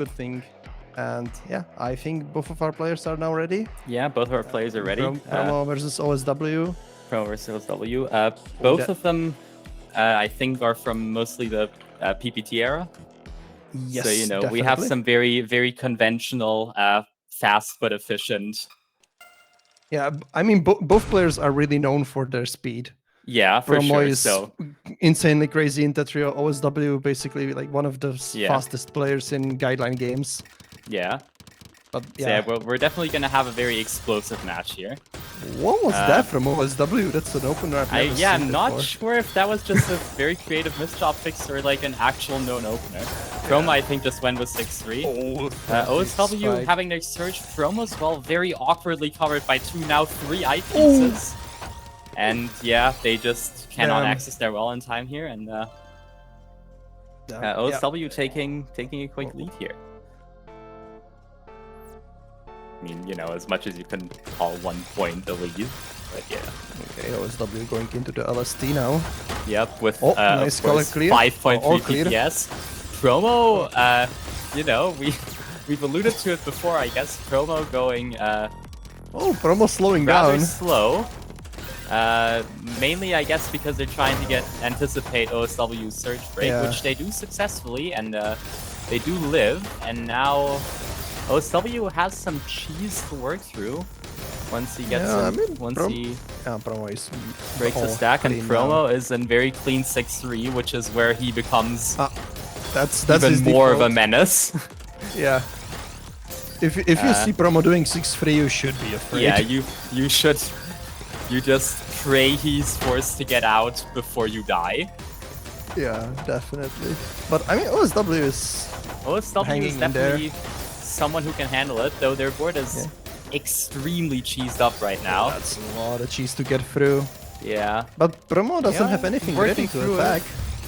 good thing. And yeah, I think both of our players are now ready. Yeah, both of our players are ready. Promo versus OSW. Promo versus OSW. Both of them, I think, are from mostly the PPT era. Yes, so, definitely. we have some very, very conventional, fast but efficient. Yeah, I mean, both players are really known for their speed. Yeah, for Promo sure. is So insanely crazy in Tetrio. OSW basically like one of the fastest players in guideline games. Yeah. But yeah, we're definitely gonna have a very explosive match here. What was that from OSW? That's an opener. I'm not sure if that was just a very creative misdrop fix or like an actual known opener. Promo, I think, just went with 6-3. OSW having their surge. Promo as well, very awkwardly covered by 2, now 3 eyepieces. And yeah, they just cannot access their wall in time here, and OSW taking a quick lead here. I mean, as much as you can call 1 point the lead, but yeah. Okay, OSW going into the LST now. Yep, with nice color clear. 5.3 PPS. Promo, we've alluded to it before, I guess. Promo going Promo slowing rather down. slow. Mainly, I guess, because they're trying to anticipate OSW's surge break, which they do successfully, and they do live. And now OSW has some cheese to work through once he gets Promo is breaks the stack, and Promo is in very clean 6-3, which is where he becomes that's even more of a menace. Yeah. If you see Promo doing 6-3, you should be afraid. Yeah, you should. You just pray he's forced to get out before you die. Yeah, definitely. But I mean, OSW is definitely someone who can handle it, though their board is extremely cheesed up right now. That's a lot of cheese to get through. Yeah. But Promo doesn't have anything ready to attack.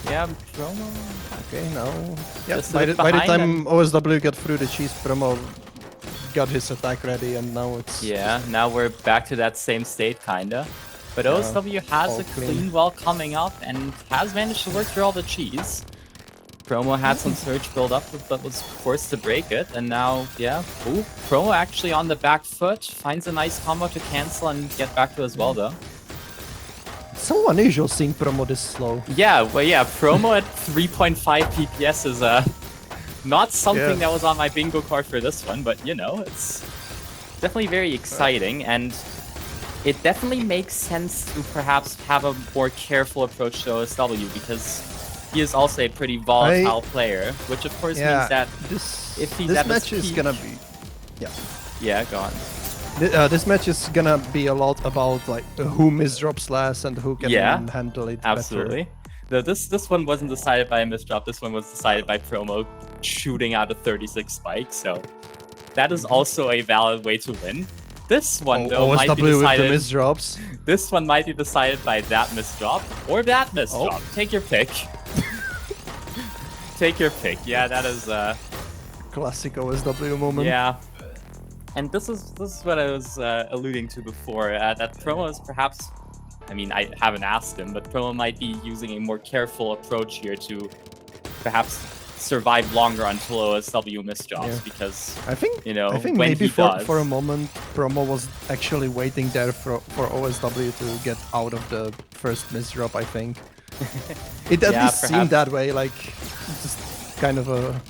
Yeah, Promo. Okay, now. Yeah, by the time OSW got through the cheese, Promo got his attack ready, and now it's... Yeah, now we're back to that same state, kinda. But OSW has a clean wall coming up and has managed to work through all the cheese. Promo had some surge build up, but was forced to break it, and now, Promo actually on the back foot, finds a nice combo to cancel and get back to his well, though. It's so unusual seeing Promo this slow. Yeah, Promo at 3.5 PPS is not something that was on my bingo card for this one, but it's definitely very exciting, and it definitely makes sense to perhaps have a more careful approach to OSW, because he is also a pretty volatile player, which of course means that if he's this match is gonna be... Yeah, go on. This match is gonna be a lot about like who misdrops last and who can handle it absolutely. better. This one wasn't decided by a misdrop. This one was decided by Promo shooting out a 36 spike. So that is also a valid way to win. This one though might be decided. With the misdrops. This one might be decided by that misdrop or that misdrop. Take your pick. Take your pick. Yeah, that is classic OSW moment. Yeah. And this is what I was alluding to before. That Promo is perhaps, I mean, I haven't asked him, but Promo might be using a more careful approach here to perhaps survive longer until OSW misdrops, because I think when maybe he does, for a moment Promo was actually waiting there for OSW to get out of the first misdrop. I think it at least seemed that way, like just kind of a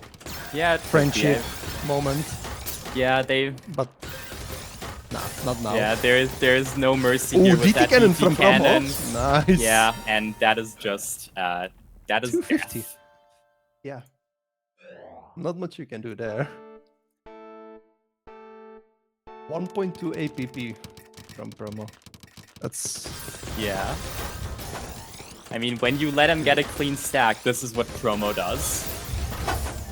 friendship moment. Yeah, but not now. Yeah, there's no mercy here with that cannon DT from cannon. Promo. Nice. Yeah, and that is just that is 250. death. Yeah. Not much you can do there. 1.2 APP from Promo. That's... Yeah. I mean, when you let him get a clean stack, this is what Promo does.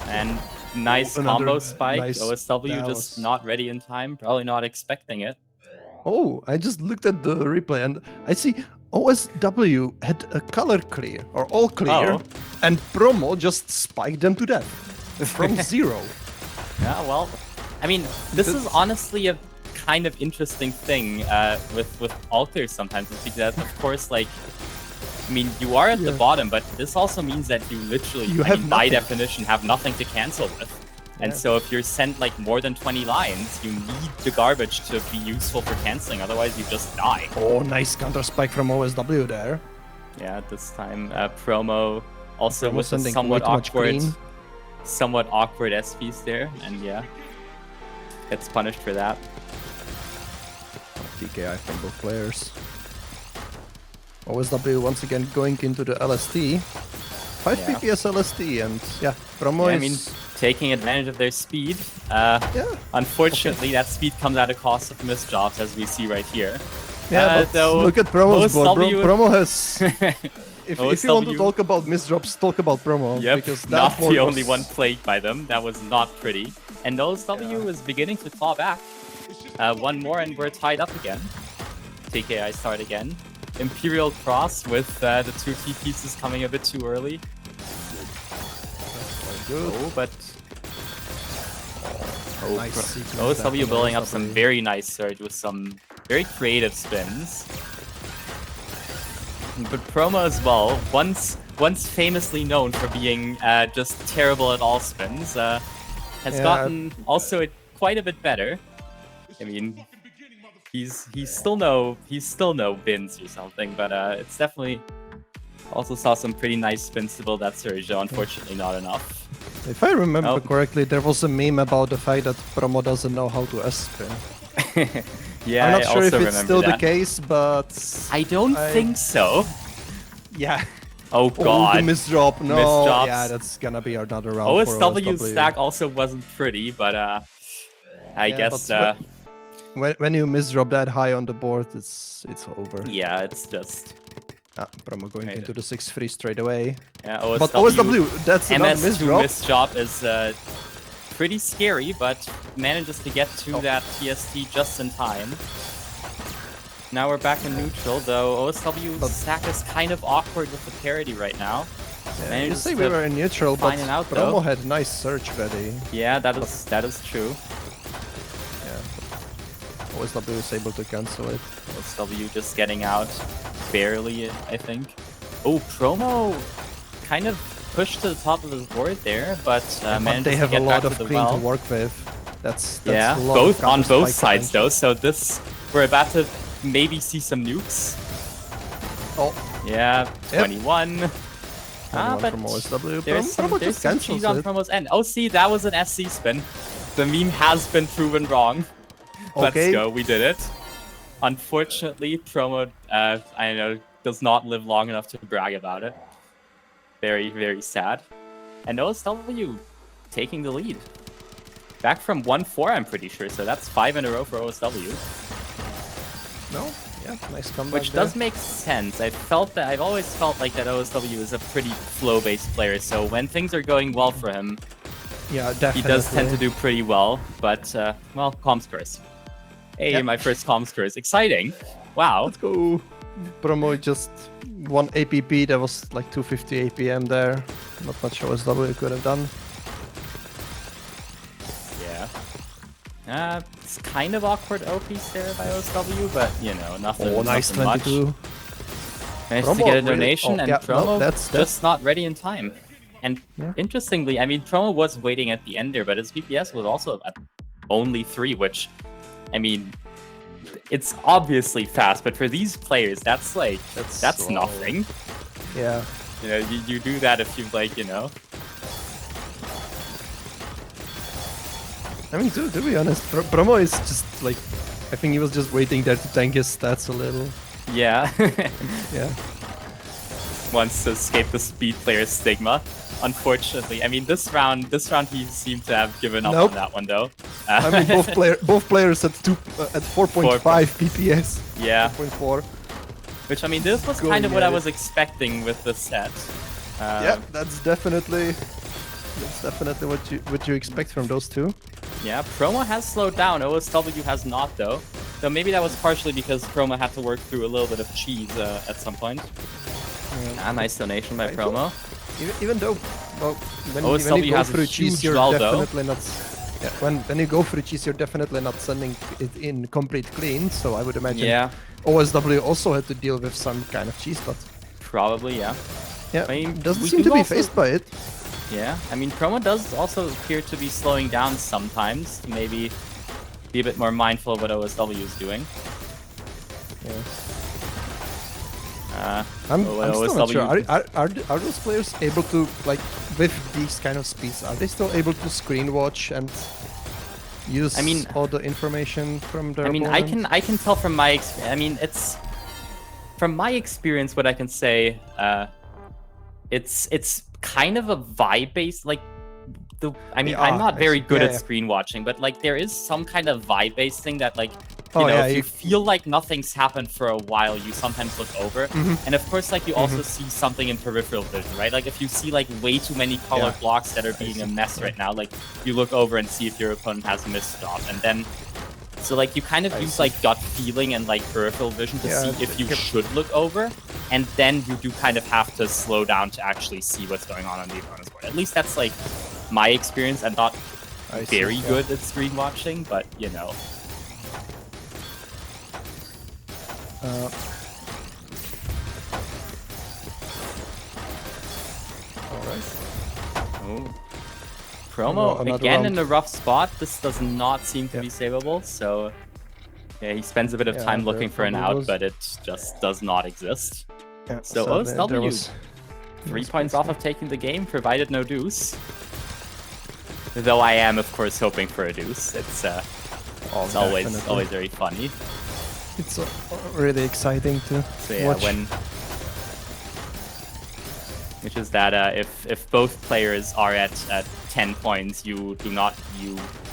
And nice combo spike. OSW just not ready in time, probably not expecting it. Oh, I just looked at the replay and I see OSW had a color clear, or all clear, and Promo just spiked them to death from 0. Yeah, well, I mean, this is honestly a kind of interesting thing with all clears sometimes, because of course, like, I mean, you are at the bottom, but this also means that you literally, by definition, have nothing to cancel with. And so if you're sent like more than 20 lines, you need the garbage to be useful for canceling, otherwise you just die. Oh, nice counter spike from OSW there. Yeah, this time Promo also Promo with a sending somewhat way too much awkward SPs there, and yeah, gets punished for that. DKI from both players. OSW once again going into the LST. 5 PPS LST, and yeah, Promo is... I mean, taking advantage of their speed. Unfortunately, that speed comes at a cost of missed jobs, as we see right here. Yeah, but look at Promo's board. Promo has... if you want to talk about missed drops, talk about Promo. Yep, because that not the only one plagued by them. That was not pretty. And OSW is beginning to claw back. One more and we're tied up again. TKI start again. Imperial Cross with the 2 T pieces coming a bit too early. Oh, but... Nice OSW building up some very nice surge with some very creative spins. But Promo as well, once famously known for being just terrible at all spins, has gotten also quite a bit better. I mean, he's still no bins or something, but it's definitely also saw some pretty nice spins to build that surge, though unfortunately not enough. If I remember correctly, there was a meme about the fact that Promo doesn't know how to S-spin. Yeah, I'm not sure if it's still the case, but... I don't think so. Yeah. Oh god. Oh, the missed drop. No, Misdrops. yeah, that's gonna be another round for OSW's stack also wasn't pretty, but I guess... when you misdrop that high on the board, it's over. Yeah, it's just... Promo going into the 6-3 straight away. Yeah, but OSW, that's another MS2 misdrop is pretty scary, but manages to get to that TST just in time. Now we're back in neutral, though OSW's stack is kind of awkward with the parity right now. Yeah, you say we were in neutral, but Promo had nice search ready. Yeah, that is true. OSW is able to cancel it. OSW just getting out barely, I think. Oh, Promo kind of pushed to the top of his board there, but managed they have to get a lot back of to the clean well. to work with. That's yeah, a lot both of on both spike sides though. So we're about to maybe see some nukes. Oh, yeah, 21. But from OSW. there's some cheese on Promo's end. Oh, see, that was an SC spin. The meme has been proven wrong. Let's go, we did it. Unfortunately, Promo, I know, does not live long enough to brag about it. Very, very sad. And OSW taking the lead. Back from 1-4, I'm pretty sure, so that's 5 in a row for OSW. No? Yeah, nice comeback. Which does make sense. I've always felt like that OSW is a pretty flow-based player, so when things are going well for him, yeah, definitely. he does tend to do pretty well, but, well, comms curse. Hey, my first comms curse. Exciting. Wow. Let's go. Promo just one APP, that was like 250 APM there. Not much OSW could have done. Yeah. It's kind of awkward OPs there by OSW, but, you know, nothing, nice nothing 22. much. Managed to get a donation, and Promo that's just not ready in time. And interestingly, I mean, Promo was waiting at the end there, but his PPS was also at only 3, which, I mean, it's obviously fast, but for these players, that's like, that's nothing. Yeah. You know, you do that if you like, you know. I mean, to be honest, Promo is just like, I think he was just waiting there to tank his stats a little. Yeah. Yeah. Wants to escape the speed player stigma. Unfortunately, I mean, this round he seemed to have given up on that one, though. I mean, both players at 4.5 PPS. Yeah. 4.4. Which, I mean, this was kind of what I was expecting with the set. Yeah, that's definitely what you expect from those two. Yeah, Promo has slowed down. OSW has not, though. So maybe that was partially because Promo had to work through a little bit of cheese at some point. Nice donation by Promo. Even though, well, when you go through cheese, you're definitely not. Yeah, when you go through cheese, you're definitely not sending it in complete clean. So I would imagine OSW also had to deal with some kind of cheese, but probably, yeah. Yeah, I mean, doesn't seem to be faced by it. Yeah, I mean, Promo does also appear to be slowing down sometimes, to maybe be a bit more mindful of what OSW is doing. Yeah. I'm still not sure. Are those players able to, like, with these kind of speeds, are they still able to screen watch and use all the information from their opponent? I can tell from my experience. I mean, it's from my experience what I can say. It's kind of a vibe based, like I'm not very good at screen watching, but like there is some kind of vibe based thing that like you know, if you feel like nothing's happened for a while, you sometimes look over. And of course, like you also see something in peripheral vision, right? Like if you see like way too many colored blocks that are being a mess right now, like you look over and see if your opponent has missed off, and then so like you kind of use like gut feeling and like peripheral vision to see if you should look over, and then you do kind of have to slow down to actually see what's going on the opponent's board. At least that's like my experience. I'm not very good at screen watching, but you know. Alright. Oh. Promo again in a rough spot. This does not seem to be savable, so yeah, he spends a bit of time looking for an out, but it just does not exist. So OSW 3 points off of taking the game, provided no deuce. Though I am, of course, hoping for a deuce. It's always very funny. It's really exciting to watch. Which is that if both players are at 10 points, you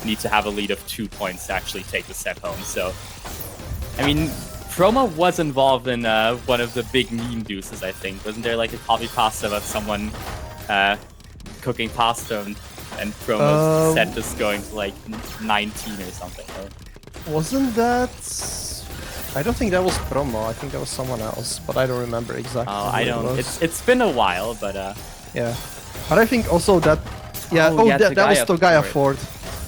need to have a lead of 2 points to actually take the set home. So, I mean, Promo was involved in one of the big meme deuces, I think. Wasn't there like a copy pasta about someone cooking pasta and Promo's set just going to like 19 or something? Right? Wasn't that... I don't think that was Promo. I think that was someone else, but I don't remember exactly. Oh, I don't. It's been a while, but yeah. But I think also that that was Togaya Ford.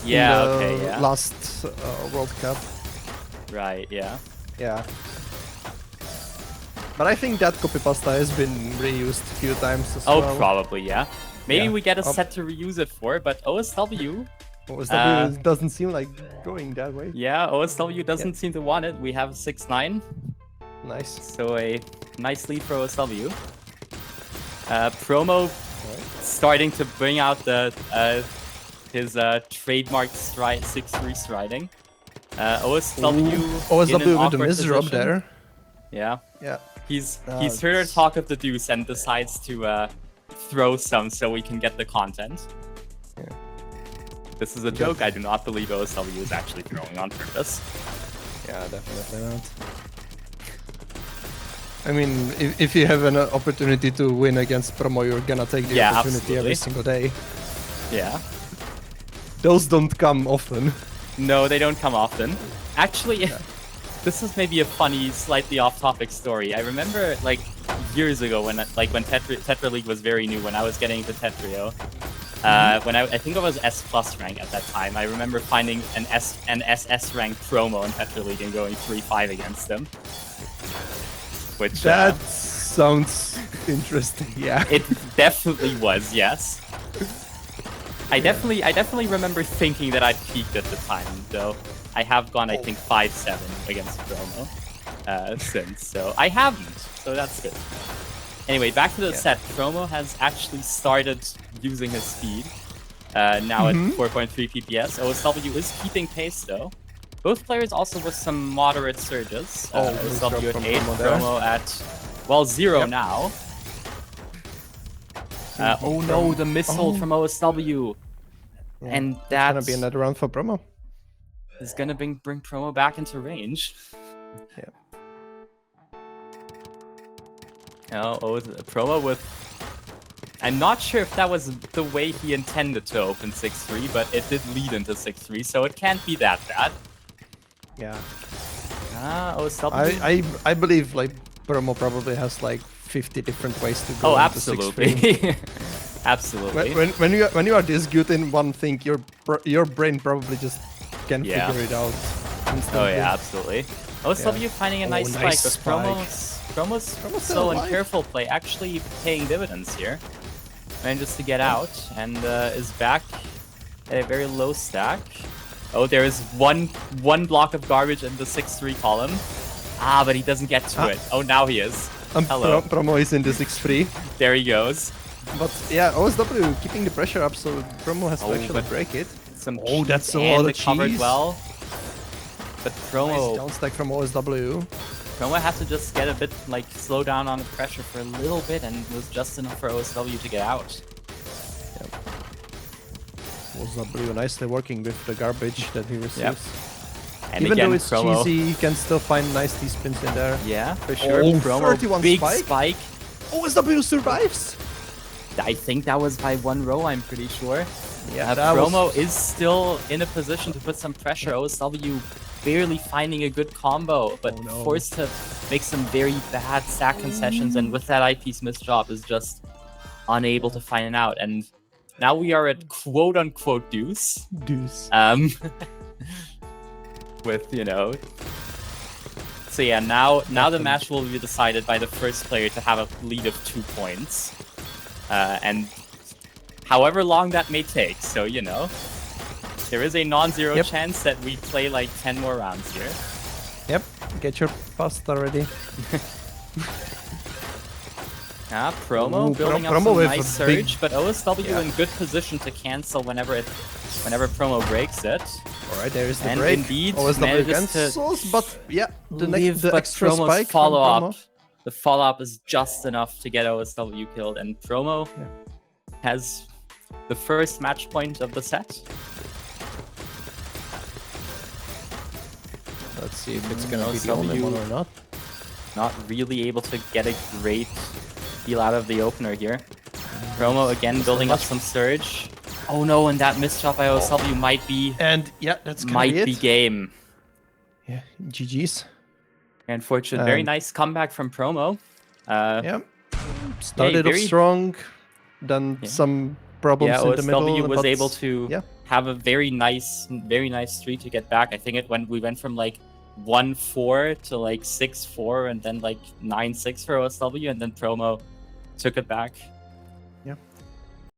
Yeah. In the okay. Yeah. Last World Cup. Right. Yeah. Yeah. But I think that copy pasta has been reused a few times as well. Oh, probably. Yeah. Maybe we get a set to reuse it for, but OSW. OSW doesn't seem like going that way. Yeah, OSW doesn't seem to want it. We have 6-9. Nice. So a nice lead for OSW. Promo starting to bring out his trademark 6-3 striding. OSW with the misdrop there. Yeah. Yeah. He's heard our talk of the deuce and decides to throw some so we can get the content. Yeah. This is a joke. I do not believe OSW is actually throwing on purpose. Yeah, definitely not. I mean, if you have an opportunity to win against Promo, you're gonna take the opportunity every single day. Yeah. Those don't come often. No, they don't come often. Actually, this is maybe a funny, slightly off-topic story. I remember, like, years ago when Tetra League was very new, when I was getting into Tetrio. When I think I was S+ rank at that time, I remember finding an SS rank Promo in Tetra League and going 3-5 against them. Which that sounds interesting. Yeah, it definitely was. Yes, I definitely remember thinking that I'd peaked at the time, though. I have gone, I think, 5-7 against Promo since, so I haven't. So that's good. Anyway, back to the set. Promo has actually started using his speed, now at 4.3 PPS. OSW is keeping pace, though. Both players also with some moderate surges. OSW at 8, Promo at, well, 0 now. Oh no, the missile from OSW. Yeah. And that's gonna be another round for Promo. Is gonna bring Promo back into range. Yeah. Promo with... I'm not sure if that was the way he intended to open 6-3, but it did lead into 6-3, so it can't be that bad. Yeah. OSW. I believe like Promo probably has like 50 different ways to go. Oh, absolutely. Absolutely. When you are this good in one thing, your brain probably just can figure it out instantly. Oh yeah, absolutely. OSW finding a nice spike, but Promo's slow and careful play actually paying dividends here. manages to get out and is back at a very low stack. Oh, there is one block of garbage in the 6-3 column. Ah, but he doesn't get to it. Oh, now he is. Hello. Promo is in the 6-3. There he goes. But yeah, OSW keeping the pressure up, so Promo has to actually break it. That's a lot of cheese. Covered well. But Promo... Nice down stack from OSW. Promo had to just get a bit, like, slow down on the pressure for a little bit, and it was just enough for OSW to get out. Yep. OSW nicely working with the garbage that he receives. Yep. And even again, though it's Promo, cheesy, he can still find nice T-spins in there. Yeah, for sure. Oh, Promo, 31 big spike. OSW survives! I think that was by 1 row, I'm pretty sure. Yeah, Promo is still in a position to put some pressure. OSW barely finding a good combo, but forced to make some very bad stack concessions, and with that eyepiece misdrop is just unable to find it out. And now we are at quote-unquote deuce. With, you know... So yeah, now the match will be decided by the first player to have a lead of 2 points. And however long that may take, so, you know, there is a non-zero chance that we play like 10 more rounds here. Yep, get your pasta ready. Promo building up some nice surge, but OSW in good position to cancel whenever Promo breaks it. Alright, there is the and break. Indeed, OSW cancels, but yeah, the extra Promo's spike follow-up. The follow-up is just enough to get OSW killed, and Promo has the first match point of the set. Let's see if it's gonna be the only one or not. Not really able to get a great deal out of the opener here. Promo again building up some surge. Oh no, and that misshot by OSW might be... And yeah, that's gonna might be game. Yeah, GG's. Unfortunate. Very nice comeback from Promo. Yeah. Started off strong, then some problems in the middle. OSW was able to have a very nice streak to get back. I think we went from like 1-4 to like 6-4 and then like 9-6 for OSW, and then Promo took it back.